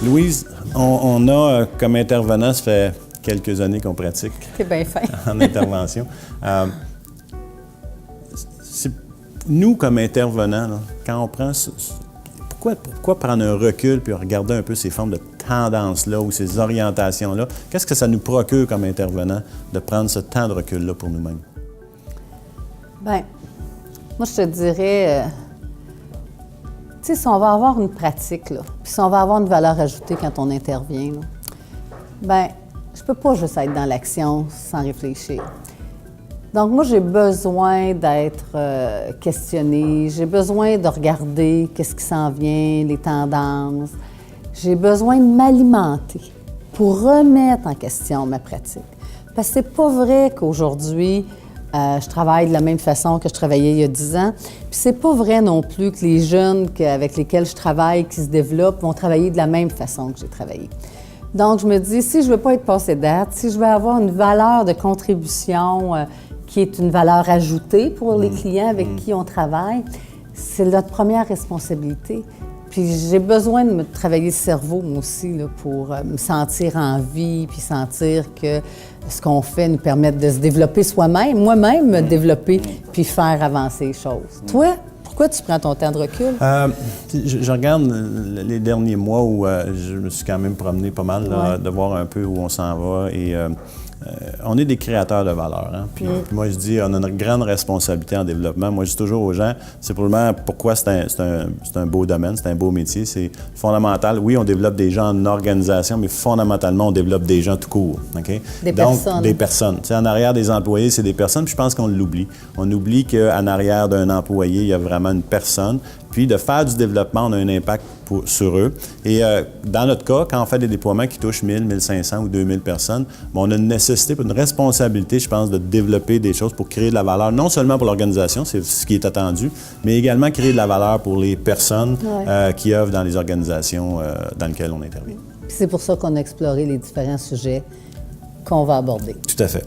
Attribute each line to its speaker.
Speaker 1: Louise, on a comme intervenant, ça fait quelques années qu'on pratique
Speaker 2: C'est bien fait.
Speaker 1: en intervention. Nous, comme intervenants, là, quand on prend... Pourquoi prendre un recul puis regarder un peu ces formes de tendances-là ou ces orientations-là? Qu'est-ce que ça nous procure comme intervenants de prendre ce temps de recul-là pour nous-mêmes?
Speaker 2: Bien, moi, je te dirais, tu sais, si on va avoir une pratique, là, puis si on va avoir une valeur ajoutée quand on intervient, là, bien, je peux pas juste être dans l'action sans réfléchir. Donc, moi, j'ai besoin d'être questionnée, j'ai besoin de regarder qu'est-ce qui s'en vient, les tendances. J'ai besoin de m'alimenter pour remettre en question ma pratique. Parce que c'est pas vrai qu'aujourd'hui, je travaille de la même façon que je travaillais il y a 10 ans. Puis c'est pas vrai non plus que les jeunes avec lesquels je travaille, qui se développent, vont travailler de la même façon que j'ai travaillé. Donc, je me dis, si je veux pas être passé date, si je veux avoir une valeur de contribution qui est une valeur ajoutée pour les clients avec qui on travaille, c'est notre première responsabilité. Puis j'ai besoin de me travailler le cerveau, moi aussi, là, pour me sentir en vie, puis sentir que ce qu'on fait nous permet de se développer soi-même, moi-même me développer, puis faire avancer les choses. Toi, pourquoi tu prends ton temps de recul?
Speaker 1: Je regarde les derniers mois où je me suis quand même promené pas mal, là, de voir un peu où on s'en va. Et on est des créateurs de valeur. Hein? Puis moi, je dis, on a une grande responsabilité en développement. Moi, je dis toujours aux gens, c'est probablement pourquoi c'est un beau domaine, c'est un beau métier. C'est fondamental. Oui, on développe des gens en organisation, mais fondamentalement, on développe des gens tout court. Okay?
Speaker 2: Des
Speaker 1: Donc,
Speaker 2: personnes.
Speaker 1: des personnes. T'sais, en arrière des employés, c'est des personnes. Puis je pense qu'on l'oublie. On oublie qu'en arrière d'un employé, il y a vraiment une personne. Puis de faire du développement, on a un impact sur eux. Et dans notre cas, quand on fait des déploiements qui touchent 1000, 1500 ou 2000 personnes, bien, on a une nécessité, une responsabilité, je pense, de développer des choses pour créer de la valeur, non seulement pour l'organisation, c'est ce qui est attendu, mais également créer de la valeur pour les personnes qui œuvrent dans les organisations dans lesquelles on intervient.
Speaker 2: Puis c'est pour ça qu'on a exploré les différents sujets qu'on va aborder.
Speaker 1: Tout à fait.